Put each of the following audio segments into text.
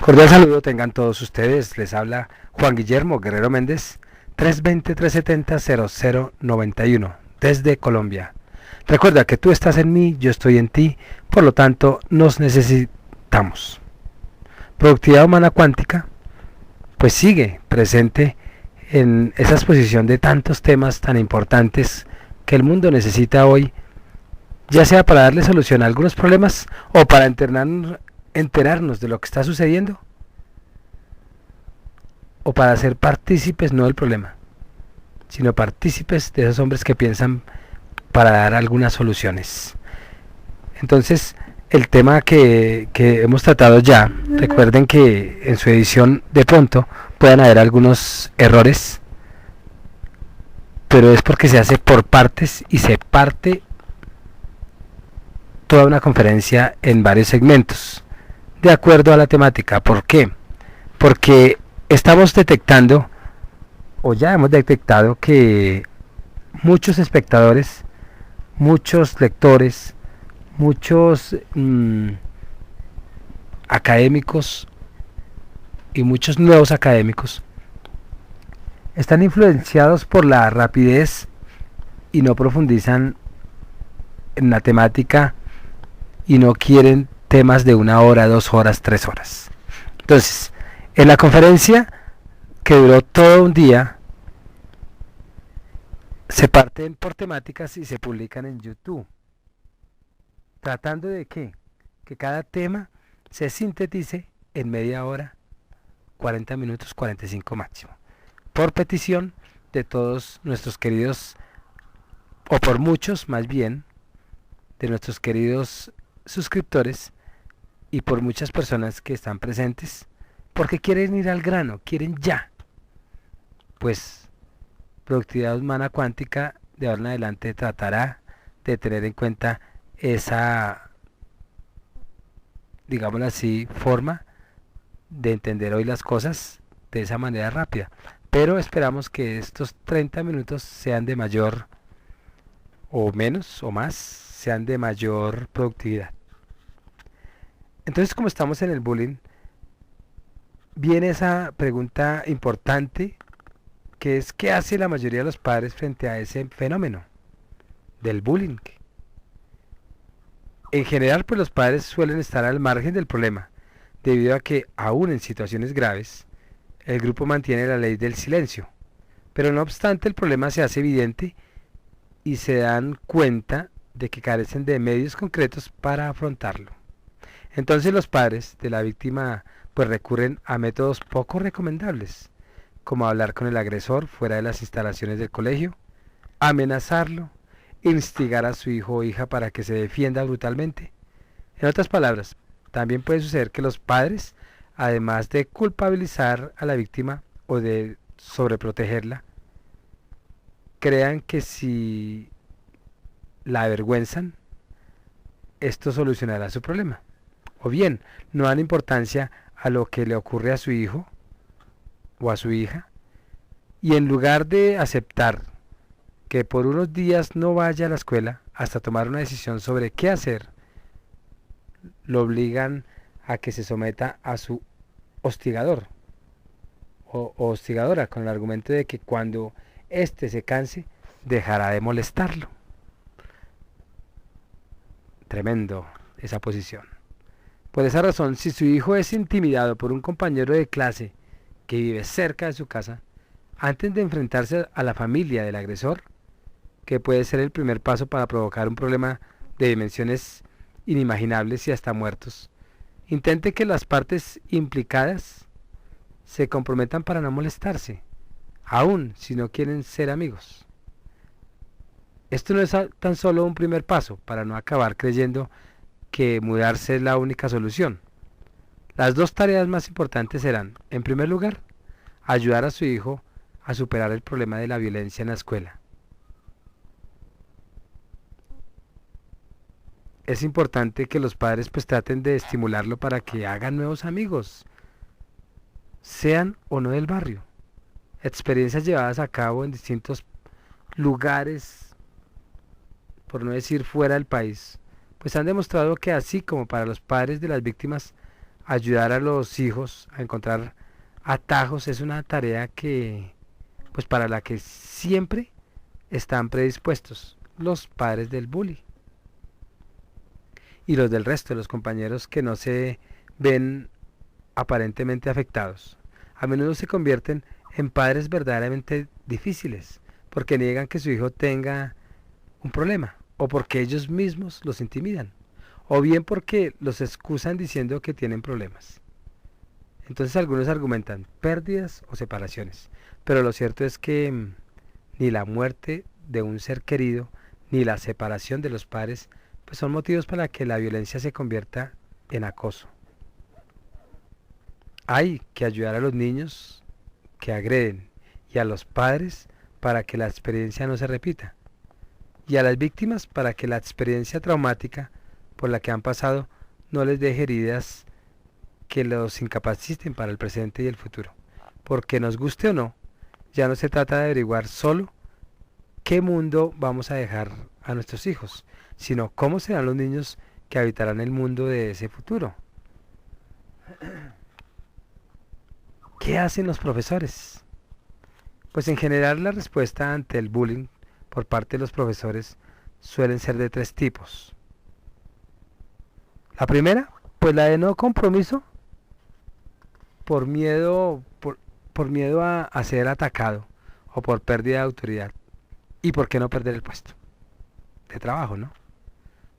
Cordial saludo tengan todos ustedes. Les habla Juan Guillermo Guerrero Méndez, 320-370-0091, desde Colombia. Recuerda que tú estás en mí, yo estoy en ti, por lo tanto nos necesitamos. Productividad humana cuántica, pues sigue presente en esa exposición de tantos temas tan importantes que el mundo necesita hoy, ya sea para darle solución a algunos problemas o para enterarnos de lo que está sucediendo, o para ser partícipes no del problema, sino partícipes de esos hombres que piensan para dar algunas soluciones. Entonces, el tema que hemos tratado ya, recuerden que en su edición de pronto pueden haber algunos errores, pero es porque se hace por partes y se parte toda una conferencia en varios segmentos, de acuerdo a la temática. ¿Por qué? Porque estamos detectando, o ya hemos detectado, que muchos espectadores, muchos lectores, muchos académicos y muchos nuevos académicos están influenciados por la rapidez y no profundizan en la temática y no quieren temas de 1 hora, 2 horas, 3 horas. Entonces, en la conferencia, que duró todo un día, se parten por temáticas y se publican en YouTube. ¿Tratando de qué? Que cada tema se sintetice en media hora, 40 minutos, 45 máximo. Por petición de todos nuestros queridos, o por muchos más bien, de nuestros queridos suscriptores y por muchas personas que están presentes, porque quieren ir al grano, quieren ya. Pues productividad humana cuántica de ahora en adelante tratará de tener en cuenta esa, digámoslo así, forma de entender hoy las cosas de esa manera rápida. Pero esperamos que estos 30 minutos sean de mayor, o menos, o más, sean de mayor productividad. Entonces, como estamos en el bullying, viene esa pregunta importante, que es: ¿qué hace la mayoría de los padres frente a ese fenómeno del bullying? En general, pues los padres suelen estar al margen del problema, debido a que, aún en situaciones graves, el grupo mantiene la ley del silencio. Pero no obstante, el problema se hace evidente y se dan cuenta de que carecen de medios concretos para afrontarlo. Entonces los padres de la víctima pues recurren a métodos poco recomendables, como hablar con el agresor fuera de las instalaciones del colegio, amenazarlo, instigar a su hijo o hija para que se defienda brutalmente. En otras palabras, también puede suceder que los padres, además de culpabilizar a la víctima o de sobreprotegerla, crean que si la avergüenzan, esto solucionará su problema. O bien, no dan importancia a lo que le ocurre a su hijo o a su hija, y en lugar de aceptar que por unos días no vaya a la escuela hasta tomar una decisión sobre qué hacer, lo obligan a que se someta a su hostigador o hostigadora, con el argumento de que cuando éste se canse, dejará de molestarlo. Tremendo esa posición. Por esa razón, si su hijo es intimidado por un compañero de clase que vive cerca de su casa, antes de enfrentarse a la familia del agresor, que puede ser el primer paso para provocar un problema de dimensiones inimaginables y hasta muertos, intente que las partes implicadas se comprometan para no molestarse, aun si no quieren ser amigos. Esto no es tan solo un primer paso para no acabar creyendo que mudarse es la única solución. Las dos tareas más importantes serán, en primer lugar, ayudar a su hijo a superar el problema de la violencia en la escuela. Es importante que los padres pues traten de estimularlo para que hagan nuevos amigos, sean o no del barrio. Experiencias llevadas a cabo en distintos lugares, por no decir fuera del país, pues han demostrado que así como para los padres de las víctimas Ayudar a los hijos a encontrar atajos es una tarea que, pues para la que siempre están predispuestos los padres del bully y los del resto de los compañeros que no se ven aparentemente afectados. A menudo se convierten en padres verdaderamente difíciles porque niegan que su hijo tenga un problema o porque ellos mismos los intimidan o bien porque los excusan diciendo que tienen problemas. Entonces algunos argumentan pérdidas o separaciones, pero lo cierto es que ni la muerte de un ser querido ni la separación de los padres pues son motivos para que la violencia se convierta en acoso. Hay que ayudar a los niños que agreden y a los padres para que la experiencia no se repita y a las víctimas para que la experiencia traumática por la que han pasado no les deje heridas que los incapaciten para el presente y el futuro. Porque nos guste o no, ya no se trata de averiguar solo qué mundo vamos a dejar a nuestros hijos, sino cómo serán los niños que habitarán el mundo de ese futuro. ¿Qué hacen los profesores? Pues en general la respuesta ante el bullying por parte de los profesores suelen ser de tres tipos. La primera, pues la de no compromiso por miedo a ser atacado o por pérdida de autoridad y por qué no perder el puesto de trabajo, ¿no?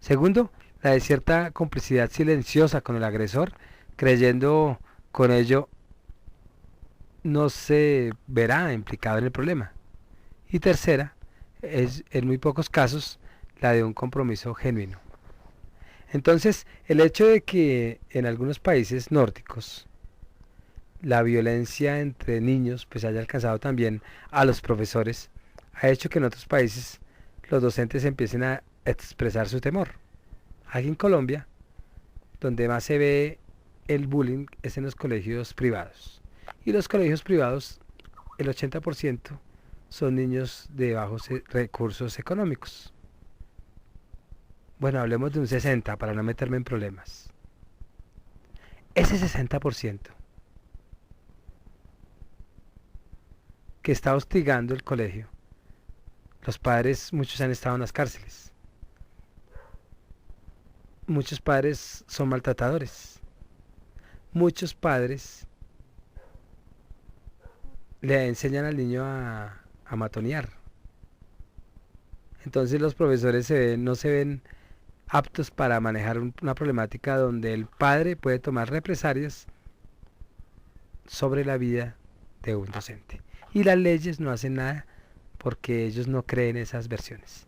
Segundo, la de cierta complicidad silenciosa con el agresor, creyendo con ello no se verá implicado en el problema. Y tercera, es en muy pocos casos la de un compromiso genuino. Entonces, el hecho de que en algunos países nórdicos la violencia entre niños pues haya alcanzado también a los profesores, ha hecho que en otros países los docentes empiecen a expresar su temor. Aquí en Colombia, donde más se ve el bullying es en los colegios privados. Y los colegios privados, el 80% son niños de bajos recursos económicos. Bueno, hablemos de un 60% para no meterme en problemas. Ese 60% que está hostigando el colegio, los padres, muchos han estado en las cárceles. Muchos padres son maltratadores. Muchos padres le enseñan al niño a matonear. Entonces los profesores no se ven aptos para manejar una problemática donde el padre puede tomar represalias sobre la vida de un docente. Y las leyes no hacen nada porque ellos no creen esas versiones.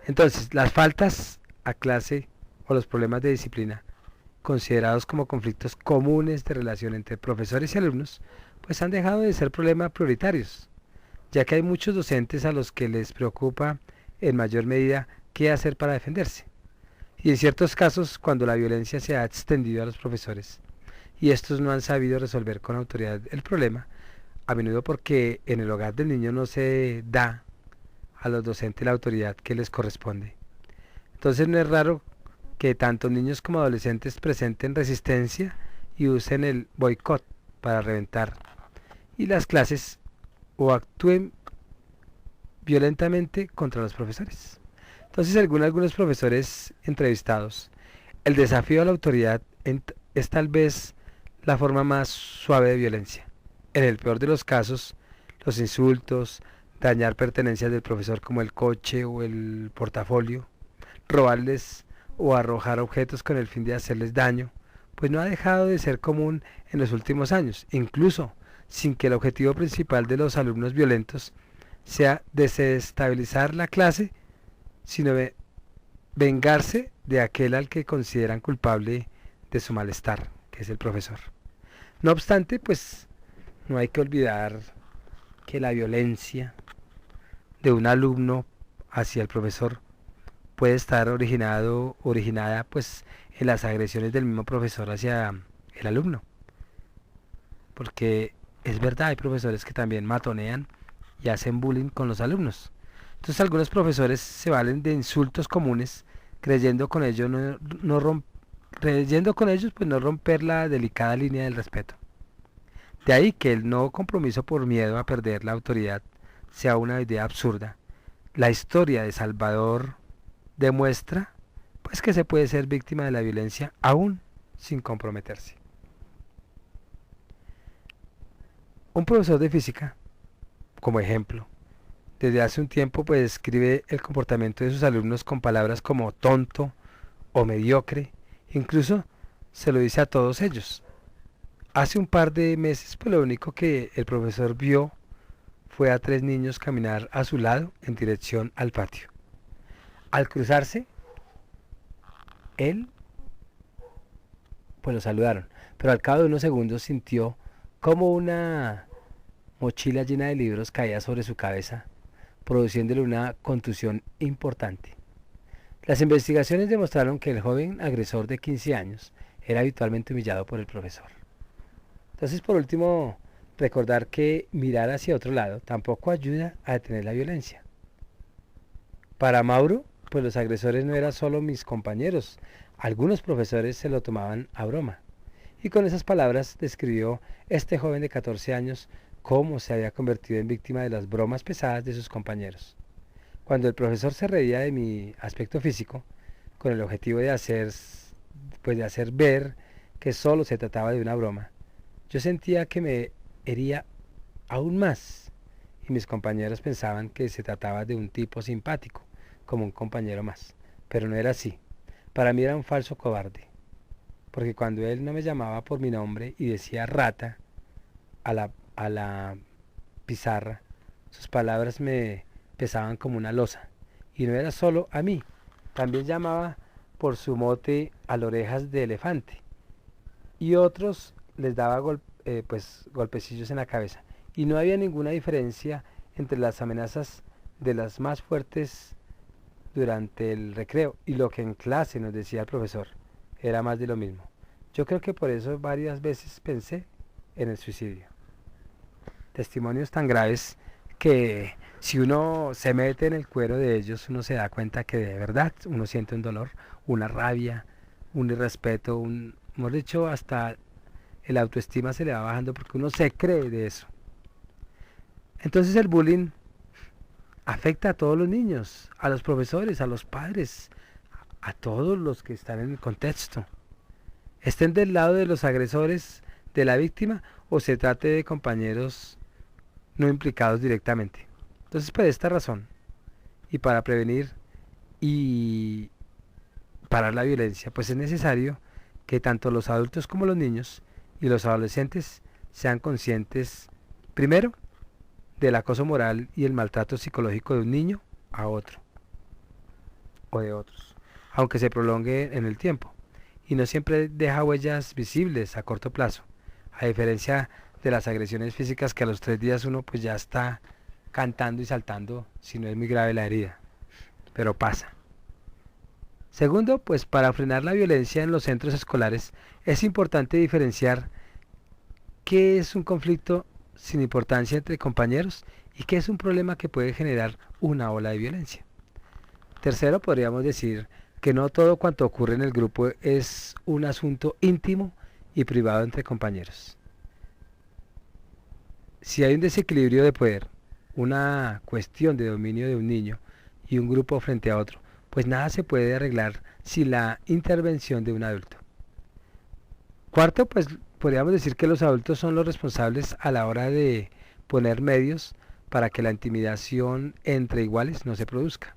Entonces, las faltas a clase o los problemas de disciplina, considerados como conflictos comunes de relación entre profesores y alumnos, pues han dejado de ser problemas prioritarios, ya que hay muchos docentes a los que les preocupa en mayor medida qué hacer para defenderse. Y en ciertos casos, cuando la violencia se ha extendido a los profesores, y estos no han sabido resolver con autoridad el problema, a menudo porque en el hogar del niño no se da a los docentes la autoridad que les corresponde. Entonces no es raro que tanto niños como adolescentes presenten resistencia y usen el boicot para reventar, y las clases o actúen violentamente contra los profesores. Entonces, según algunos profesores entrevistados, el desafío a la autoridad es tal vez la forma más suave de violencia. En el peor de los casos, los insultos, dañar pertenencias del profesor como el coche o el portafolio, robarles o arrojar objetos con el fin de hacerles daño, pues no ha dejado de ser común en los últimos años, incluso sin que el objetivo principal de los alumnos violentos sea desestabilizar la clase, sino vengarse de aquel al que consideran culpable de su malestar, que es el profesor. No obstante, pues no hay que olvidar que la violencia de un alumno hacia el profesor puede estar originada pues en las agresiones del mismo profesor hacia el alumno. Porque es verdad, hay profesores que también matonean y hacen bullying con los alumnos. Entonces algunos profesores se valen de insultos comunes, creyendo con ello no Leyendo con ellos, pues no romper la delicada línea del respeto. De ahí que el no compromiso por miedo a perder la autoridad sea una idea absurda. La historia de Salvador demuestra pues que se puede ser víctima de la violencia aún sin comprometerse. Un profesor de física, como ejemplo, desde hace un tiempo pues describe el comportamiento de sus alumnos con palabras como tonto o mediocre, incluso se lo dice a todos ellos. Hace un par de meses pues lo único que el profesor vio fue a 3 niños caminar a su lado en dirección al patio. Al cruzarse, él pues lo saludaron, pero al cabo de unos segundos sintió como una mochila llena de libros caía sobre su cabeza, produciéndole una contusión importante. Las investigaciones demostraron que el joven agresor de 15 años era habitualmente humillado por el profesor. Entonces, por último, recordar que mirar hacia otro lado tampoco ayuda a detener la violencia. Para Mauro, pues los agresores no eran solo mis compañeros, algunos profesores se lo tomaban a broma. Y con esas palabras describió este joven de 14 años cómo se había convertido en víctima de las bromas pesadas de sus compañeros. Cuando el profesor se reía de mi aspecto físico, con el objetivo de hacer ver que solo se trataba de una broma, yo sentía que me hería aún más y mis compañeros pensaban que se trataba de un tipo simpático, como un compañero más. Pero no era así. Para mí era un falso cobarde, porque cuando él no me llamaba por mi nombre y decía rata a la pizarra, sus palabras me pesaban como una losa. Y no era solo a mí, también llamaba por su mote a las orejas de elefante. Y otros les daba golpecillos en la cabeza. Y no había ninguna diferencia entre las amenazas de las más fuertes durante el recreo y lo que en clase nos decía el profesor. Era más de lo mismo. Yo creo que por eso varias veces pensé en el suicidio. Testimonios tan graves que si uno se mete en el cuero de ellos, uno se da cuenta que de verdad uno siente un dolor, una rabia, un irrespeto, hemos dicho, hasta el autoestima se le va bajando porque uno se cree de eso. Entonces el bullying afecta a todos los niños, a los profesores, a los padres, a todos los que están en el contexto. Estén del lado de los agresores, de la víctima, o se trate de compañeros no implicados directamente. Entonces, por esta razón, y para prevenir y parar la violencia, pues es necesario que tanto los adultos como los niños y los adolescentes sean conscientes, primero, del acoso moral y el maltrato psicológico de un niño a otro o de otros, aunque se prolongue en el tiempo y no siempre deja huellas visibles a corto plazo, a diferencia de las agresiones físicas que a los 3 días uno pues ya está cantando y saltando si no es muy grave la herida, pero pasa. Segundo, pues para frenar la violencia en los centros escolares es importante diferenciar qué es un conflicto sin importancia entre compañeros y qué es un problema que puede generar una ola de violencia. Tercero, podríamos decir que no todo cuanto ocurre en el grupo es un asunto íntimo y privado entre compañeros. Si hay un desequilibrio de poder, una cuestión de dominio de un niño y un grupo frente a otro, pues nada se puede arreglar sin la intervención de un adulto. Cuarto, pues podríamos decir que los adultos son los responsables a la hora de poner medios para que la intimidación entre iguales no se produzca.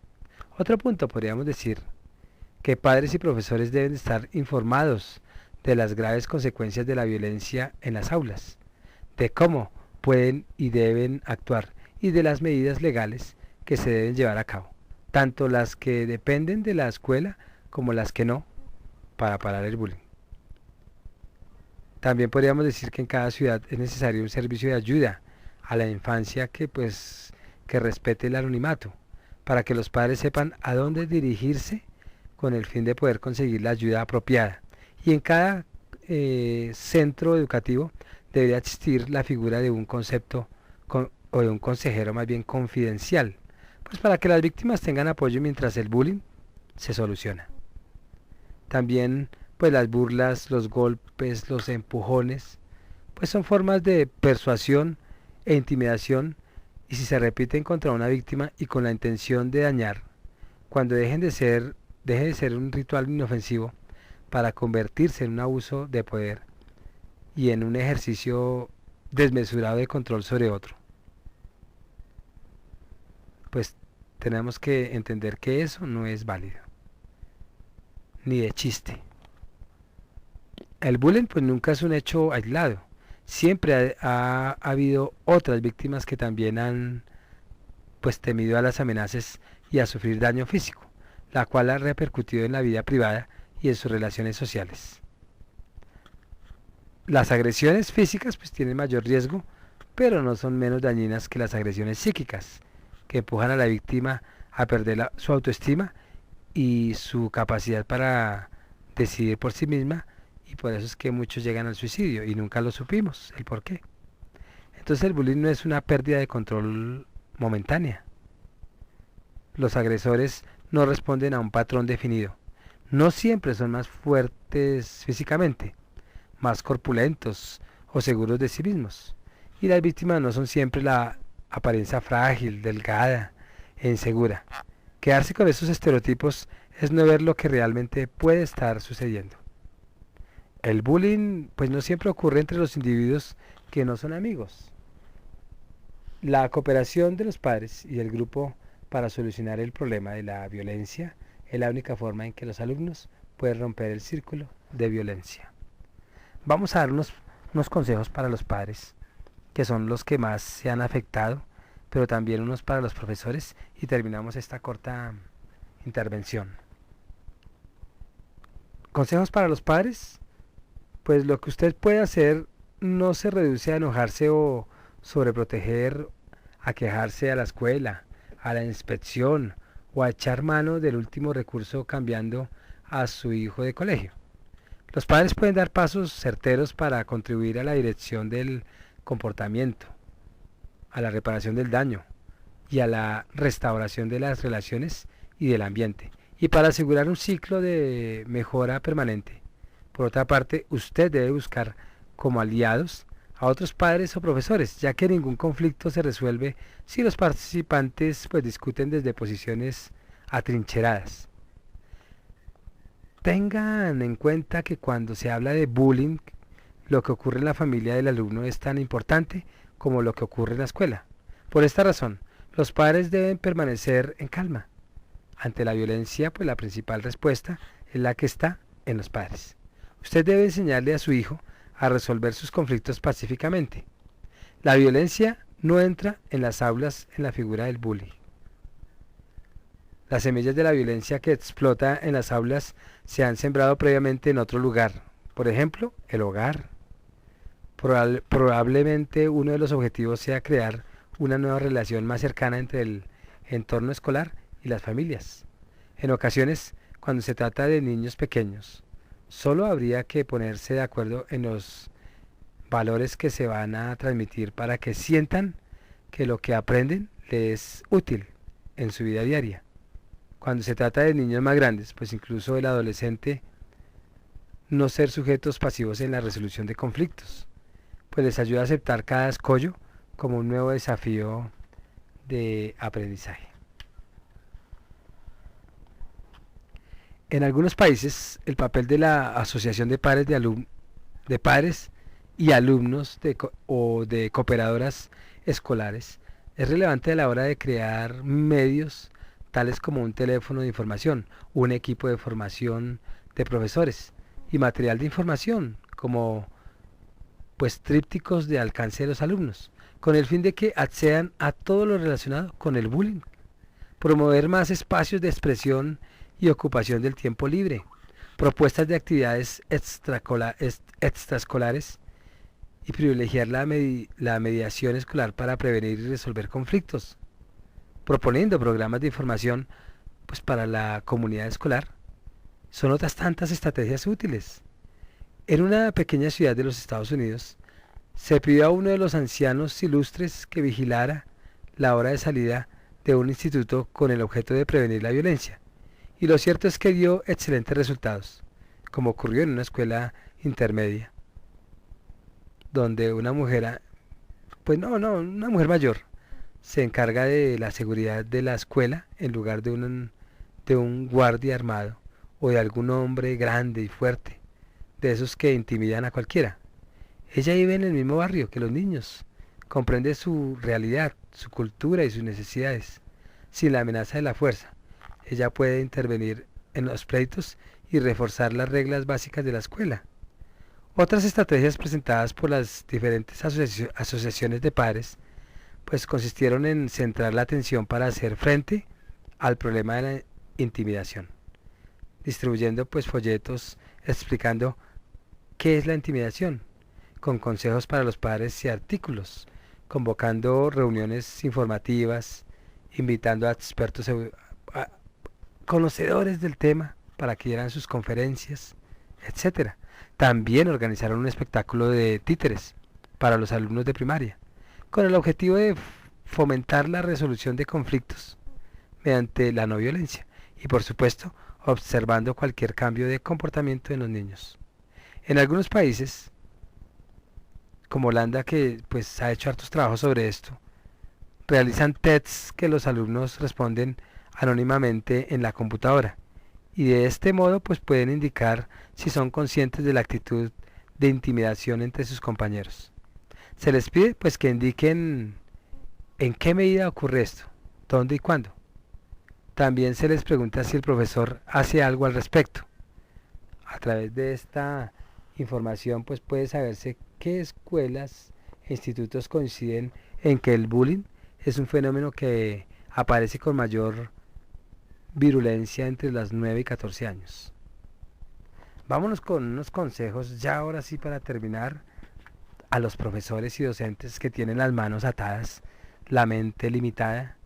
Otro punto, podríamos decir que padres y profesores deben estar informados de las graves consecuencias de la violencia en las aulas, de cómo pueden y deben actuar y de las medidas legales que se deben llevar a cabo, tanto las que dependen de la escuela como las que no, para parar el bullying. También podríamos decir que en cada ciudad es necesario un servicio de ayuda a la infancia que respete el anonimato, para que los padres sepan a dónde dirigirse con el fin de poder conseguir la ayuda apropiada. Y en cada centro educativo debería existir la figura de un concepto o de un consejero más bien confidencial, pues para que las víctimas tengan apoyo mientras el bullying se soluciona. También Pues las burlas, los golpes, los empujones, pues son formas de persuasión e intimidación, y si se repiten contra una víctima y con la intención de dañar, cuando deje de ser un ritual inofensivo para convertirse en un abuso de poder y en un ejercicio desmesurado de control sobre otro, pues tenemos que entender que eso no es válido, ni de chiste. El bullying pues nunca es un hecho aislado. Siempre ha habido otras víctimas que también han pues temido a las amenazas y a sufrir daño físico, la cual ha repercutido en la vida privada y en sus relaciones sociales. Las agresiones físicas pues tienen mayor riesgo, pero no son menos dañinas que las agresiones psíquicas, que empujan a la víctima a perder su autoestima y su capacidad para decidir por sí misma, y por eso es que muchos llegan al suicidio y nunca lo supimos, el por qué. Entonces el bullying no es una pérdida de control momentánea. Los agresores no responden a un patrón definido. No siempre son más fuertes físicamente, más corpulentos o seguros de sí mismos. Y las víctimas no son siempre la apariencia frágil, delgada e insegura. Quedarse con esos estereotipos es no ver lo que realmente puede estar sucediendo. El bullying pues no siempre ocurre entre los individuos que no son amigos. La cooperación de los padres y del grupo para solucionar el problema de la violencia es la única forma en que los alumnos pueden romper el círculo de violencia. Vamos a dar unos consejos para los padres, que son los que más se han afectado, pero también unos para los profesores, y terminamos esta corta intervención. Consejos para los padres. Pues lo que usted puede hacer no se reduce a enojarse o sobreproteger, a quejarse a la escuela, a la inspección o a echar mano del último recurso cambiando a su hijo de colegio. Los padres pueden dar pasos certeros para contribuir a la dirección del comportamiento, a la reparación del daño y a la restauración de las relaciones y del ambiente, y para asegurar un ciclo de mejora permanente. Por otra parte, usted debe buscar como aliados a otros padres o profesores, ya que ningún conflicto se resuelve si los participantes pues discuten desde posiciones atrincheradas. Tengan en cuenta que cuando se habla de bullying, lo que ocurre en la familia del alumno es tan importante como lo que ocurre en la escuela. Por esta razón, los padres deben permanecer en calma. Ante la violencia, pues la principal respuesta es la que está en los padres. Usted debe enseñarle a su hijo a resolver sus conflictos pacíficamente. La violencia no entra en las aulas en la figura del bully. Las semillas de la violencia que explota en las aulas se han sembrado previamente en otro lugar, por ejemplo, el hogar. Probablemente uno de los objetivos sea crear una nueva relación más cercana entre el entorno escolar y las familias. En ocasiones, cuando se trata de niños pequeños, solo habría que ponerse de acuerdo en los valores que se van a transmitir para que sientan que lo que aprenden les es útil en su vida diaria. Cuando se trata de niños más grandes, pues incluso el adolescente, no ser sujetos pasivos en la resolución de conflictos, pues les ayuda a aceptar cada escollo como un nuevo desafío de aprendizaje. En algunos países, el papel de la asociación de padres, de padres y alumnos o de cooperadoras escolares es relevante a la hora de crear medios tales como un teléfono de información, un equipo de formación de profesores y material de información como pues trípticos de alcance de los alumnos, con el fin de que accedan a todo lo relacionado con el bullying, promover más espacios de expresión y ocupación del tiempo libre, propuestas de actividades extraescolares y privilegiar la mediación escolar para prevenir y resolver conflictos, proponiendo programas de información pues para la comunidad escolar. Son otras tantas estrategias útiles. En una pequeña ciudad de los Estados Unidos, se pidió a uno de los ancianos ilustres que vigilara la hora de salida de un instituto con el objeto de prevenir la violencia. Y lo cierto es que dio excelentes resultados. como ocurrió en una escuela intermedia, donde una mujer, pues una mujer mayor, se encarga de la seguridad de la escuela en lugar de un guardia armado o de algún hombre grande y fuerte, de esos que intimidan a cualquiera. Ella vive en el mismo barrio que los niños, comprende su realidad, su cultura y sus necesidades, sin la amenaza de la fuerza. Ella puede intervenir en los pleitos y reforzar las reglas básicas de la escuela. Otras estrategias presentadas por las diferentes asociaciones de padres pues consistieron en centrar la atención para hacer frente al problema de la intimidación, distribuyendo pues folletos explicando qué es la intimidación, con consejos para los padres y artículos, convocando reuniones informativas, invitando a expertos, a conocedores del tema para que dieran sus conferencias, etcétera. También organizaron un espectáculo de títeres para los alumnos de primaria, con el objetivo de fomentar la resolución de conflictos mediante la no violencia y, por supuesto, observando cualquier cambio de comportamiento en los niños. En algunos países, como Holanda, que pues ha hecho hartos trabajos sobre esto, realizan tests que los alumnos responden anónimamente en la computadora y de este modo pues pueden indicar si son conscientes de la actitud de intimidación entre sus compañeros. Se les pide pues que indiquen en qué medida ocurre esto, dónde y cuándo. También se les pregunta si el profesor hace algo al respecto. A través de esta información pues puede saberse qué escuelas e institutos coinciden en que el bullying es un fenómeno que aparece con mayor virulencia entre las 9 y 14 años. Vámonos con unos consejos ya ahora sí para terminar a los profesores y docentes que tienen las manos atadas, la mente limitada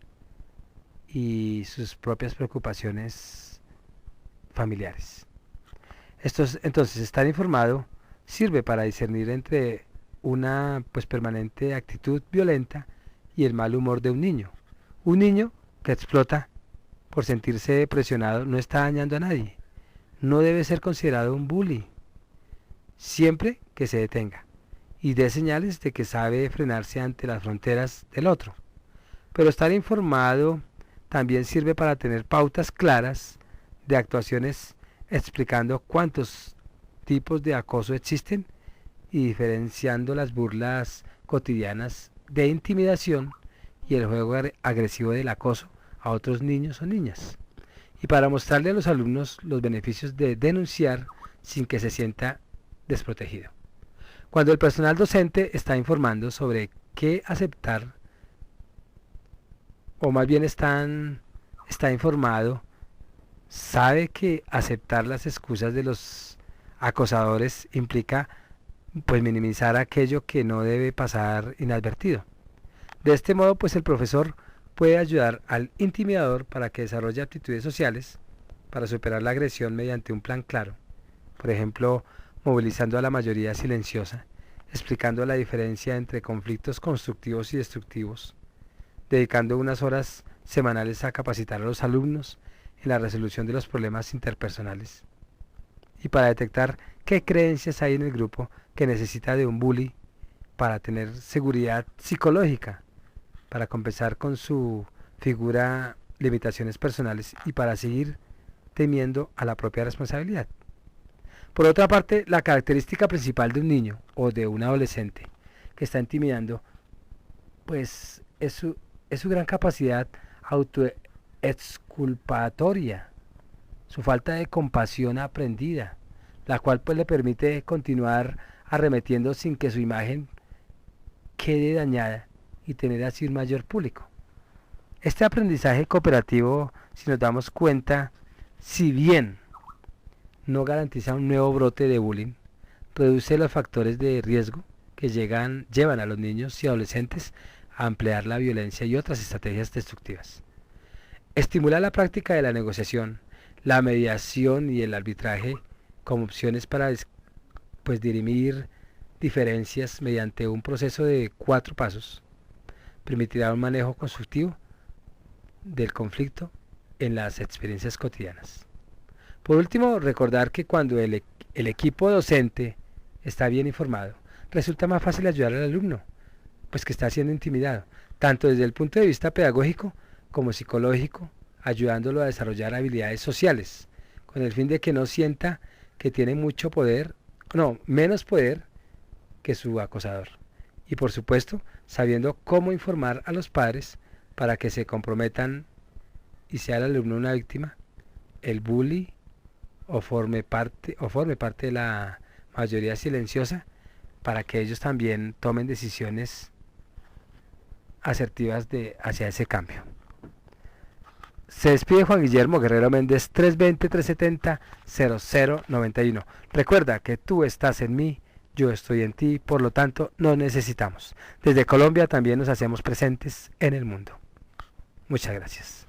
y sus propias preocupaciones familiares. Entonces, estar informado sirve para discernir entre una pues permanente actitud violenta y el mal humor de un niño. Un niño que explota por sentirse presionado no está dañando a nadie. No debe ser considerado un bully, siempre que se detenga y dé señales de que sabe frenarse ante las fronteras del otro. Pero estar informado también sirve para tener pautas claras de actuaciones explicando cuántos tipos de acoso existen y diferenciando las burlas cotidianas de intimidación y el juego agresivo del acoso a otros niños o niñas. Y para mostrarle a los alumnos los beneficios de denunciar sin que se sienta desprotegido. Cuando el personal docente está informando sobre qué aceptar, o más bien está informado, sabe que aceptar las excusas de los acosadores implica pues minimizar aquello que no debe pasar inadvertido. De este modo pues el profesor puede ayudar al intimidador para que desarrolle aptitudes sociales para superar la agresión mediante un plan claro. Por ejemplo, movilizando a la mayoría silenciosa, explicando la diferencia entre conflictos constructivos y destructivos, dedicando unas horas semanales a capacitar a los alumnos en la resolución de los problemas interpersonales y para detectar qué creencias hay en el grupo que necesita de un bully para tener seguridad psicológica, para compensar con su figura limitaciones personales y para seguir temiendo a la propia responsabilidad. Por otra parte, la característica principal de un niño o de un adolescente que está intimidando, pues es su gran capacidad autoexculpatoria, su falta de compasión aprendida, la cual pues le permite continuar arremetiendo sin que su imagen quede dañada y tener así un mayor público. Este aprendizaje cooperativo, si nos damos cuenta, si bien no garantiza un nuevo brote de bullying, reduce los factores de riesgo que llevan a los niños y adolescentes a emplear la violencia y otras estrategias destructivas. Estimula la práctica de la negociación, la mediación y el arbitraje como opciones para dirimir diferencias mediante un proceso de 4 pasos. Permitirá un manejo constructivo del conflicto en las experiencias cotidianas. Por último, recordar que cuando el equipo docente está bien informado, resulta más fácil ayudar al alumno, pues que está siendo intimidado, tanto desde el punto de vista pedagógico como psicológico, ayudándolo a desarrollar habilidades sociales, con el fin de que no sienta que tiene mucho poder, no, menos poder que su acosador. Y por supuesto, sabiendo cómo informar a los padres para que se comprometan y sea el alumno una víctima, el bully o forme parte de la mayoría silenciosa, para que ellos también tomen decisiones asertivas hacia ese cambio. Se despide Juan Guillermo Guerrero Méndez, 320-370-0091. Recuerda que tú estás en mí, yo estoy en ti, por lo tanto nos necesitamos. Desde Colombia también nos hacemos presentes en el mundo. Muchas gracias.